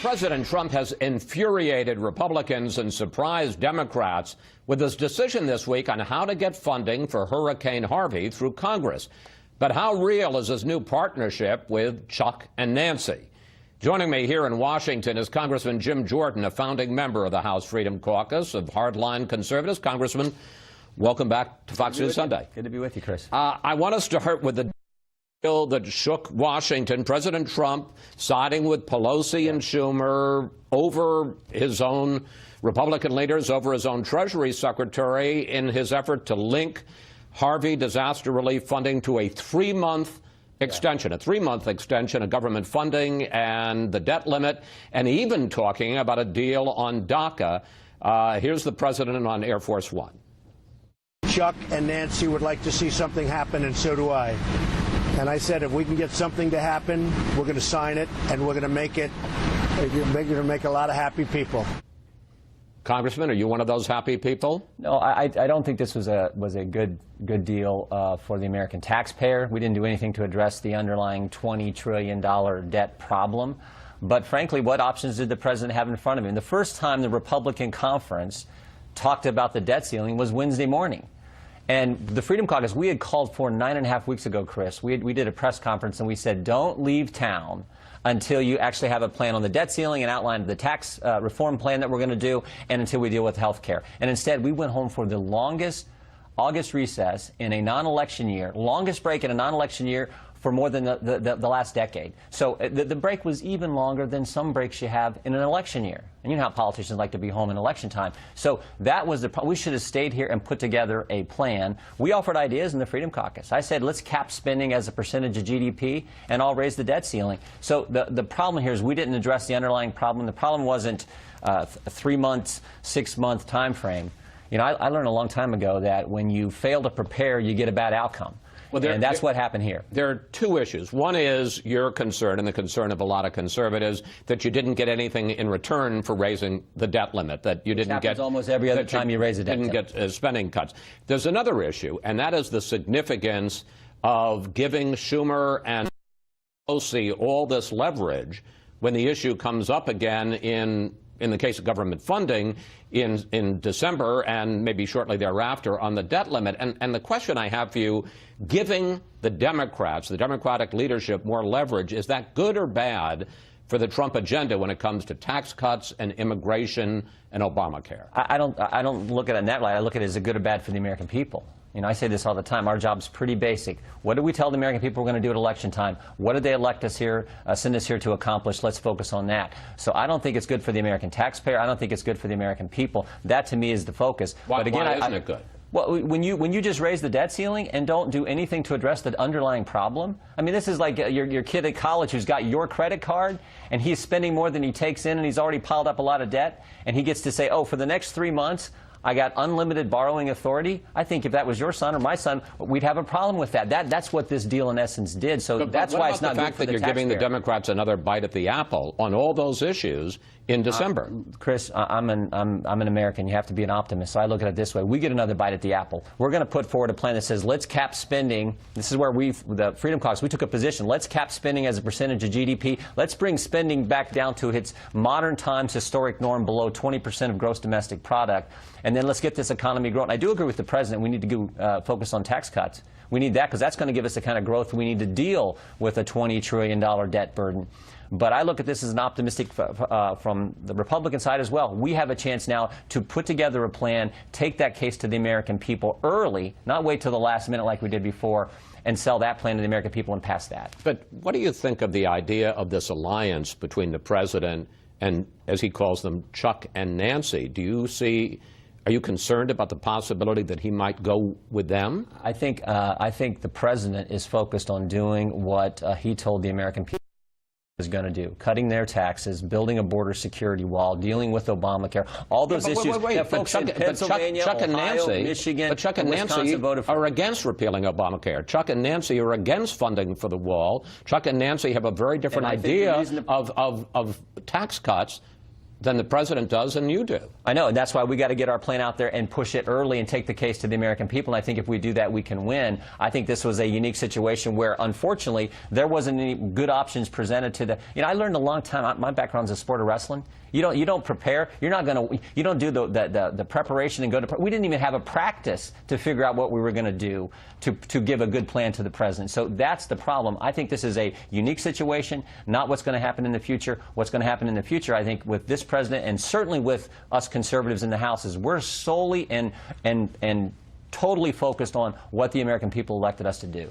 President Trump has infuriated Republicans and surprised Democrats with his decision this week on how to get funding for Hurricane Harvey through Congress. But how real is his new partnership with Chuck and Nancy? Joining me here in Washington is Congressman Jim Jordan, a founding member of the House Freedom Caucus of hardline conservatives. Congressman, welcome back to Fox News Sunday. Good to be with you, Chris. I want to start with the deal that shook Washington. President Trump siding with Pelosi and Schumer over his own Republican leaders, over his own Treasury Secretary in his effort to link Harvey disaster relief funding to a three-month extension, of government funding and the debt limit, and even talking about a deal on DACA. Here's the president on Air Force One. Chuck and Nancy would like to see something happen, and so do I. And I said, if we can get something to happen, we're going to sign it, and we're going to make it. We're going to make a lot of happy people. Congressman, are you one of those happy people? No, I don't think this was a good deal for the American taxpayer. We didn't do anything to address the underlying $20 trillion debt problem. But frankly, what options did the president have in front of him? The first time the Republican conference talked about the debt ceiling was Wednesday morning. And the Freedom Caucus, we had called for 9.5 weeks ago, Chris. We did a press conference and we said, don't leave town until you actually have a plan on the debt ceiling and outline the tax reform plan that we're going to do, and until we deal with health care. And instead, we went home for the longest August recess in a non-election year, longest break in a non-election year for more than the last decade. So the break was even longer than some breaks you have in an election year. And you know how politicians like to be home in election time. So that was the problem. We should have stayed here and put together a plan. We offered ideas in the Freedom Caucus. I said, let's cap spending as a percentage of GDP, and I'll raise the debt ceiling. So the problem here is we didn't address the underlying problem. The problem wasn't a 3 months, 6 month time frame. You know, I learned a long time ago that when you fail to prepare, you get a bad outcome. Well, and that's what happened here. There are two issues. One is your concern, and the concern of a lot of conservatives, that you didn't get anything in return for raising the debt limit, that you didn't get almost every other time you raise a debt limit. Didn't get spending cuts. There's another issue, and that is the significance of giving Schumer and Pelosi all this leverage when the issue comes up again in the case of government funding in December and maybe shortly thereafter on the debt limit. And the question I have for you, giving the Democrats, the Democratic leadership, more leverage, is that good or bad for the Trump agenda when it comes to tax cuts and immigration and Obamacare? I don't look at it in that light. I look at it as a good or bad for the American people. You know, I say this all the time. Our job's pretty basic. What do we tell the American people we're going to do at election time? What did they elect us here, send us here to accomplish? Let's focus on that. So I don't think it's good for the American taxpayer. I don't think it's good for the American people. That, to me, is the focus. Why isn't it good? Well, when you just raise the debt ceiling and don't do anything to address the underlying problem, I mean, this is like your kid at college who's got your credit card and he's spending more than he takes in and he's already piled up a lot of debt, and he gets to say, oh, for the next 3 months, I got unlimited borrowing authority. I think if that was your son or my son, we'd have a problem with that. That's what this deal in essence did. So that's why it's not good for the taxpayer. The fact that you're giving the Democrats another bite at the apple on all those issues in December. Chris, I'm an American. You have to be an optimist. So I look at it this way. We get another bite at the apple. We're going to put forward a plan that says let's cap spending. This is where the Freedom Caucus, we took a position. Let's cap spending as a percentage of GDP. Let's bring spending back down to its modern times historic norm below 20% of gross domestic product. And then let's get this economy growing. I do agree with the president. We need to go, focus on tax cuts. We need that because that's going to give us the kind of growth we need to deal with a $20 trillion debt burden. But I look at this as an optimistic from the Republican side as well. We have a chance now to put together a plan, take that case to the American people early, not wait till the last minute like we did before, and sell that plan to the American people and pass that. But what do you think of the idea of this alliance between the president and, as he calls them, Chuck and Nancy? Are you concerned about the possibility that he might go with them? I think the president is focused on doing what he told the American people is going to do, cutting their taxes, building a border security wall, dealing with Obamacare, all those issues. Wait, folks in Pennsylvania, Chuck and Ohio, Nancy, Michigan, but Chuck and Nancy are against repealing Obamacare. Chuck and Nancy are against funding for the wall. Chuck and Nancy have a very different idea of tax cuts. than the president does and you do. I know, and that's why we got to get our plan out there and push it early and take the case to the American people. And I think if we do that, we can win. I think this was a unique situation where, unfortunately, there wasn't any good options presented to the. You know, I learned a long time. My background's a sport of wrestling. You don't prepare. You're not going to. You don't do the preparation and go to. We didn't even have a practice to figure out what we were going to do to give a good plan to the president. So that's the problem. I think this is a unique situation, not what's going to happen in the future. What's going to happen in the future, I think, with this president and certainly with us conservatives in the House, is we're solely and totally focused on what the American people elected us to do.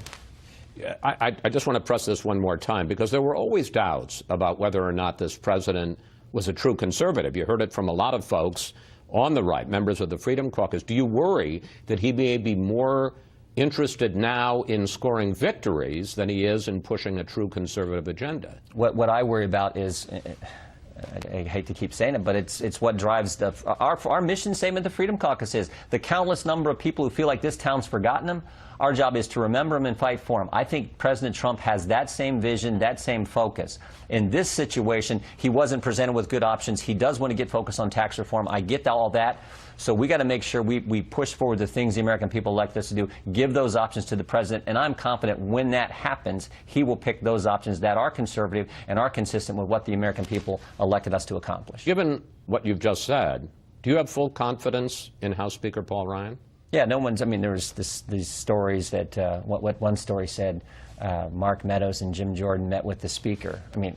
I just want to press this one more time, because there were always doubts about whether or not this president was a true conservative. You heard it from a lot of folks on the right, members of the Freedom Caucus. Do you worry that he may be more interested now in scoring victories than he is in pushing a true conservative agenda? What I worry about is, I hate to keep saying it, but it's what drives our mission statement, the Freedom Caucus, is the countless number of people who feel like this town's forgotten them. Our job is to remember them and fight for them. I think President Trump has that same vision, that same focus. In this situation, he wasn't presented with good options. He does want to get focused on tax reform. I get all that. So we got to make sure we push forward the things the American people elect us to do, give those options to the president, and I'm confident when that happens, he will pick those options that are conservative and are consistent with what the American people elected us to accomplish. Given what you've just said, do you have full confidence in House Speaker Paul Ryan? Yeah, no one's. I mean, there's these stories that what one story said, Mark Meadows and Jim Jordan met with the Speaker. I mean,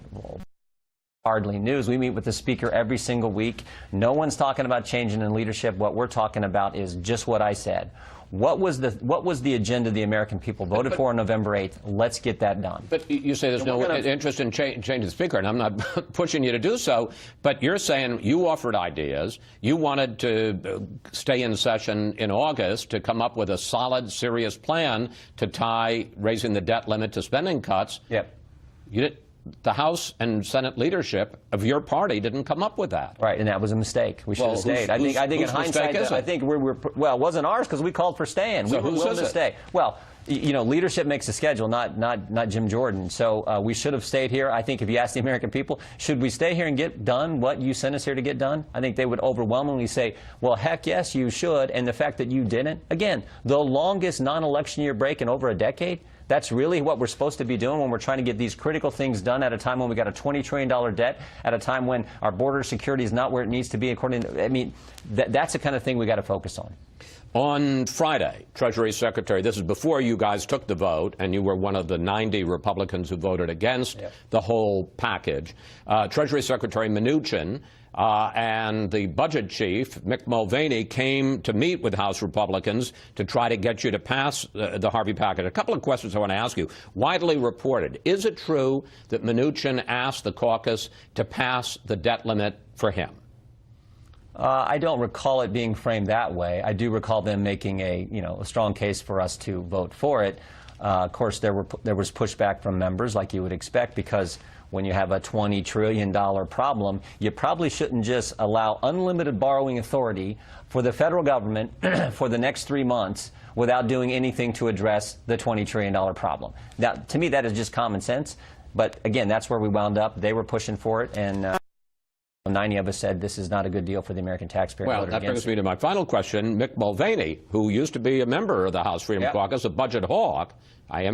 hardly news. We meet with the Speaker every single week. No one's talking about changing in leadership. What we're talking about is just what I said. What was the agenda the American people voted for on November 8th? Let's get that done. But you say there's no interest in changing the Speaker, and I'm not pushing you to do so, but you're saying you offered ideas. You wanted to stay in session in August to come up with a solid, serious plan to tie raising the debt limit to spending cuts. Yep. You did. The House and Senate leadership of your party didn't come up with that. Right, and that was a mistake. We should have stayed. I think in hindsight, I think well, it wasn't ours because we called for staying. So we were willing to stay. Well, you know, leadership makes the schedule, not Jim Jordan. So we should have stayed here. I think if you ask the American people, should we stay here and get done what you sent us here to get done? I think they would overwhelmingly say, well, heck yes, you should. And the fact that you didn't, again, the longest non-election year break in over a decade. That's really what we're supposed to be doing when we're trying to get these critical things done at a time when we got a $20 trillion debt, at a time when our border security is not where it needs to be. According to, I mean, that's the kind of thing we got to focus on. On Friday, Treasury Secretary, this is before you guys took the vote, and you were one of the 90 Republicans who voted against the whole package. Treasury Secretary Mnuchin and the budget chief, Mick Mulvaney, came to meet with House Republicans to try to get you to pass the Harvey package. A couple of questions I want to ask you. Widely reported, is it true that Mnuchin asked the caucus to pass the debt limit for him? I don't recall it being framed that way. I do recall them making a strong case for us to vote for it. Of course, there was pushback from members, like you would expect, because when you have a $20 trillion problem, you probably shouldn't just allow unlimited borrowing authority for the federal government for the next 3 months without doing anything to address the $20 trillion problem. Now, to me, that is just common sense. But again, that's where we wound up. They were pushing for it, and 90 of us said this is not a good deal for the American taxpayer. Well, that brings me to my final question. Mick Mulvaney, who used to be a member of the House Freedom Caucus, a budget hawk, I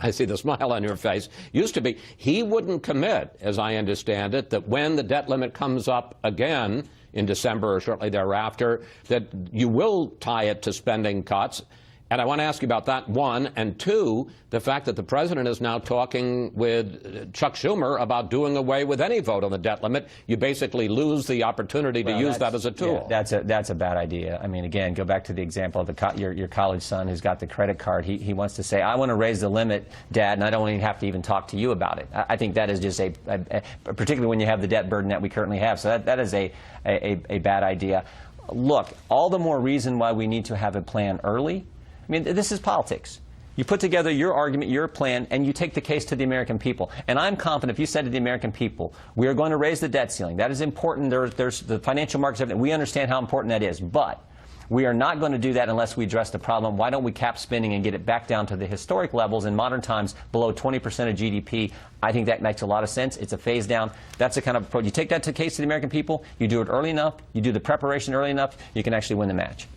see the smile on your face, used to be, he wouldn't commit, as I understand it, that when the debt limit comes up again in December or shortly thereafter, that you will tie it to spending cuts. And I want to ask you about that, one. And two, the fact that the president is now talking with Chuck Schumer about doing away with any vote on the debt limit. You basically lose the opportunity to use that as a tool. Yeah, that's a bad idea. I mean, again, go back to the example of your college son who's got the credit card. He wants to say, I want to raise the limit, Dad, and I don't even have to even talk to you about it. I think that is just particularly when you have the debt burden that we currently have. So that is a bad idea. Look, all the more reason why we need to have a plan early. I mean, this is politics. You put together your argument, your plan, and you take the case to the American people. And I'm confident if you said to the American people, we are going to raise the debt ceiling. That is important. There's the financial markets, everything. We understand how important that is. But We are not going to do that unless we address the problem. Why don't we cap spending and get it back down to the historic levels in modern times, below 20% of GDP? I think that makes a lot of sense. It's a phase down. That's the kind of approach. You take that to the case to the American people, you do it early enough, you do the preparation early enough, you can actually win the match.